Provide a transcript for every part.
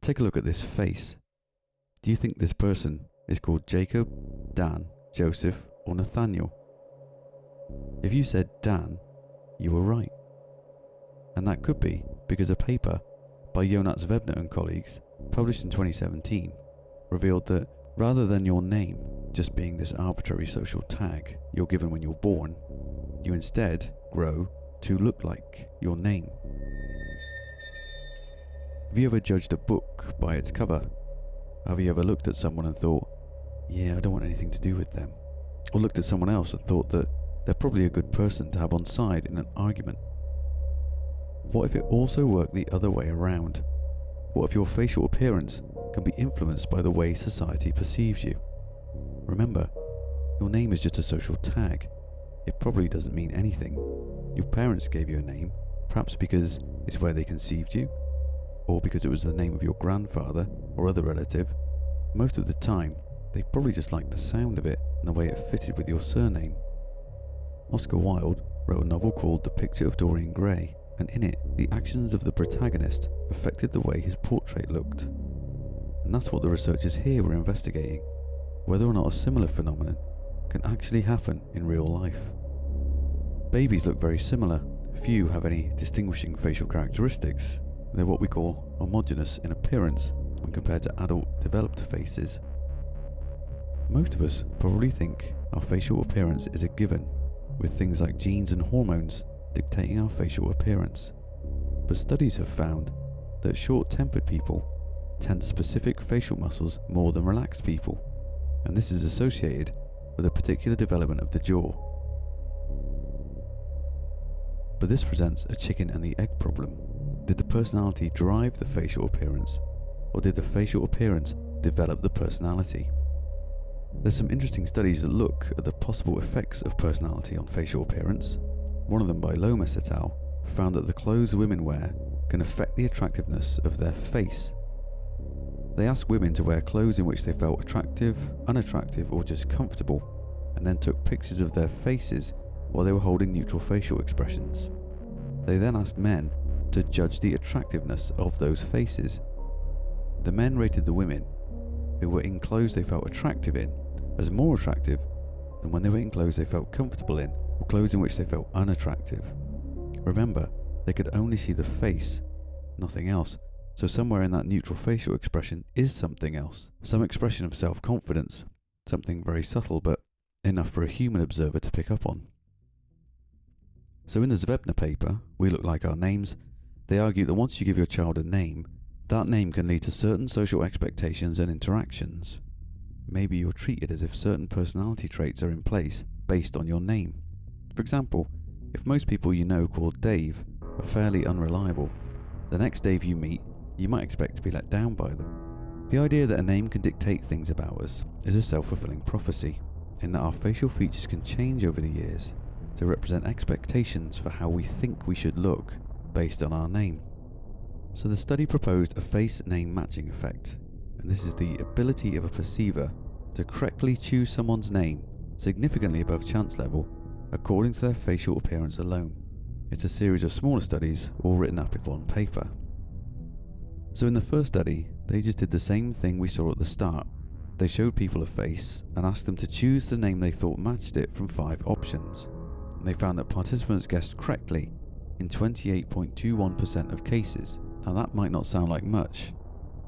Take a look at this face. Do you think this person is called Jacob, Dan, Joseph, or Nathaniel? If you said Dan, you were right. And that could be because a paper by Jonas Webner and colleagues, published in 2017, revealed that rather than your name just being this arbitrary social tag you're given when you're born, you instead grow to look like your name. Have you ever judged a book by its cover? Have you ever looked at someone and thought, yeah, I don't want anything to do with them? Or looked at someone else and thought that they're probably a good person to have on side in an argument? What if it also worked the other way around? What if your facial appearance can be influenced by the way society perceives you? Remember, your name is just a social tag. It probably doesn't mean anything. Your parents gave you a name, perhaps because it's where they conceived you, or because it was the name of your grandfather or other relative. Most of the time, they probably just liked the sound of it and the way it fitted with your surname. Oscar Wilde wrote a novel called The Picture of Dorian Gray, and in it, the actions of the protagonist affected the way his portrait looked. And that's what the researchers here were investigating, whether or not a similar phenomenon can actually happen in real life. Babies look very similar. Few have any distinguishing facial characteristics. They're what we call homogeneous in appearance when compared to adult developed faces. Most of us probably think our facial appearance is a given, with things like genes and hormones dictating our facial appearance. But studies have found that short-tempered people tense specific facial muscles more than relaxed people, and this is associated with a particular development of the jaw. But this presents a chicken and the egg problem. Did the personality drive the facial appearance, or did the facial appearance develop the personality? There's some interesting studies that look at the possible effects of personality on facial appearance. One of them, by Lomas et al., found that the clothes women wear can affect the attractiveness of their face. They asked women to wear clothes in which they felt attractive, unattractive, or just comfortable, and then took pictures of their faces while they were holding neutral facial expressions. They then asked men to judge the attractiveness of those faces. The men rated the women who were in clothes they felt attractive in as more attractive than when they were in clothes they felt comfortable in, or clothes in which they felt unattractive. Remember, they could only see the face, nothing else, so somewhere in that neutral facial expression is something else, some expression of self-confidence, something very subtle but enough for a human observer to pick up on. So in the Zwebner paper, We Look Like Our Names, they argue that once you give your child a name, that name can lead to certain social expectations and interactions. Maybe you're treated as if certain personality traits are in place based on your name. For example, if most people you know called Dave are fairly unreliable, the next Dave you meet, you might expect to be let down by them. The idea that a name can dictate things about us is a self-fulfilling prophecy, in that our facial features can change over the years to represent expectations for how we think we should look based on our name. So the study proposed a face-name matching effect, and this is the ability of a perceiver to correctly choose someone's name significantly above chance level according to their facial appearance alone. It's a series of smaller studies all written up in one paper. So in the first study, they just did the same thing we saw at the start. They showed people a face and asked them to choose the name they thought matched it from 5 options. And they found that participants guessed correctly in 28.21% of cases. Now that might not sound like much,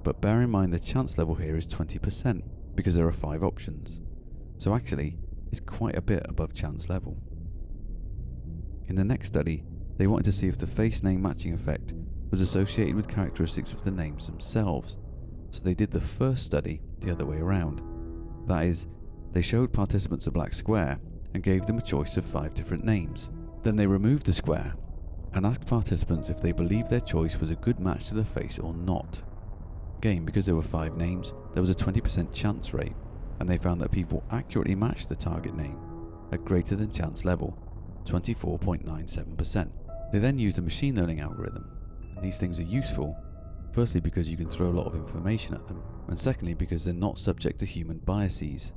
but bear in mind the chance level here is 20% because there are 5 options. So actually, it's quite a bit above chance level. In the next study, they wanted to see if the face-name matching effect was associated with characteristics of the names themselves. So they did the first study the other way around. That is, they showed participants a black square and gave them a choice of 5 different names. Then they removed the square and asked participants if they believed their choice was a good match to the face or not. Again, because there were 5 names, there was a 20% chance rate, and they found that people accurately matched the target name at greater than chance level, 24.97%. They then used a machine learning algorithm, and these things are useful, firstly because you can throw a lot of information at them, and secondly because they're not subject to human biases.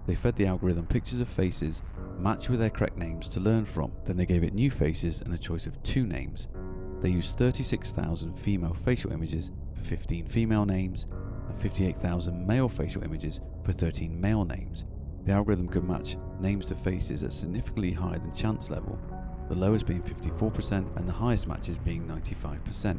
They fed the algorithm pictures of faces matched with their correct names to learn from. Then they gave it new faces and a choice of 2 names. They used 36,000 female facial images for 15 female names and 58,000 male facial images for 13 male names, the algorithm could match names to faces at significantly higher than chance level, the lowest being 54% and the highest matches being 95%.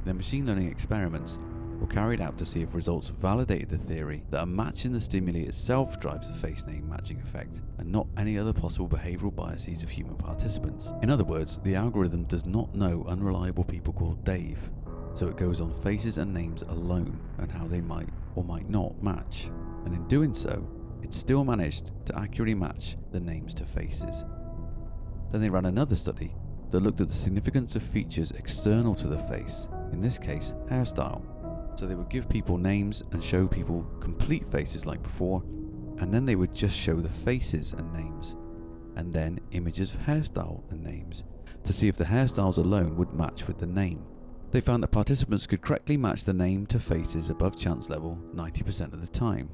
The machine learning experiments were carried out to see if results validated the theory that a match in the stimuli itself drives the face name matching effect, and not any other possible behavioural biases of human participants. In other words, the algorithm does not know unreliable people called Dave, so it goes on faces and names alone and how they might or might not match, and in doing so, it still managed to accurately match the names to faces. Then they ran another study that looked at the significance of features external to the face, in this case hairstyle. So they would give people names and show people complete faces like before, and then they would just show the faces and names, and then images of hairstyle and names, to see if the hairstyles alone would match with the name. They found that participants could correctly match the name to faces above chance level 90% of the time.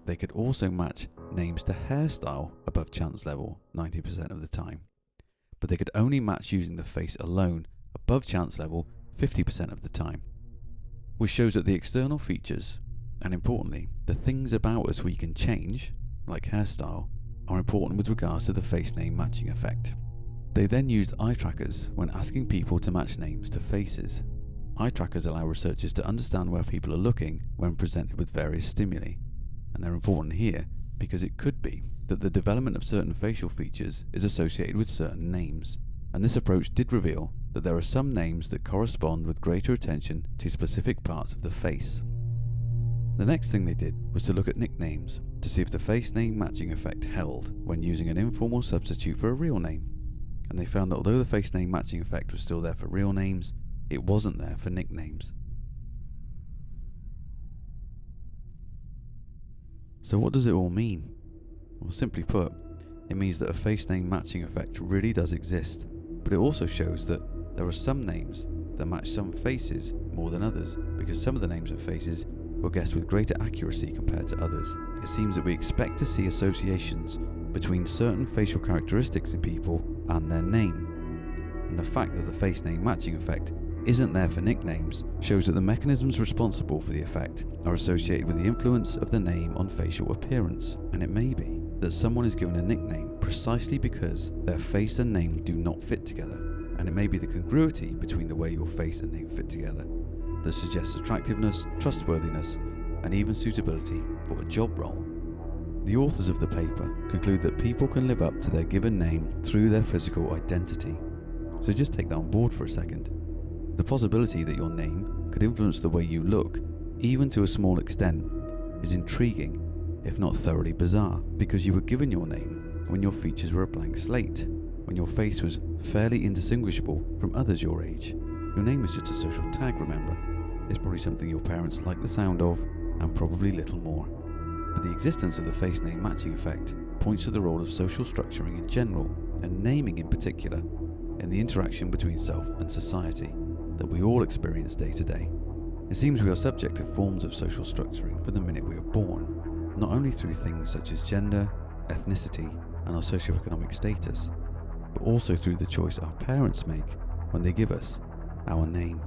They could also match names to hairstyle above chance level 90% of the time, but they could only match using the face alone above chance level 50% of the time. Which shows that the external features, and importantly, the things about us we can change, like hairstyle, are important with regards to the face name matching effect. They then used eye trackers when asking people to match names to faces. Eye trackers allow researchers to understand where people are looking when presented with various stimuli, and they're important here because it could be that the development of certain facial features is associated with certain names, and this approach did reveal that there are some names that correspond with greater attention to specific parts of the face. The next thing they did was to look at nicknames to see if the face name matching effect held when using an informal substitute for a real name, and they found that although the face name matching effect was still there for real names, it wasn't there for nicknames. So what does it all mean? Well, simply put, it means that a face name matching effect really does exist, but it also shows that there are some names that match some faces more than others, because some of the names of faces were guessed with greater accuracy compared to others. It seems that we expect to see associations between certain facial characteristics in people and their name, and the fact that the face name matching effect isn't there for nicknames shows that the mechanisms responsible for the effect are associated with the influence of the name on facial appearance, and it may be that someone is given a nickname precisely because their face and name do not fit together, and it may be the congruity between the way your face and name fit together that suggests attractiveness, trustworthiness, and even suitability for a job role. The authors of the paper conclude that people can live up to their given name through their physical identity. So just take that on board for a second. The possibility that your name could influence the way you look, even to a small extent, is intriguing, if not thoroughly bizarre, because you were given your name when your features were a blank slate, when your face was fairly indistinguishable from others your age. Your name was just a social tag, remember? It's probably something your parents like the sound of, and probably little more. But the existence of the face name matching effect points to the role of social structuring in general, and naming in particular, in the interaction between self and society that we all experience day to day. It seems we are subject to forms of social structuring from the minute we are born, not only through things such as gender, ethnicity, and our socioeconomic status, but also through the choice our parents make when they give us our name.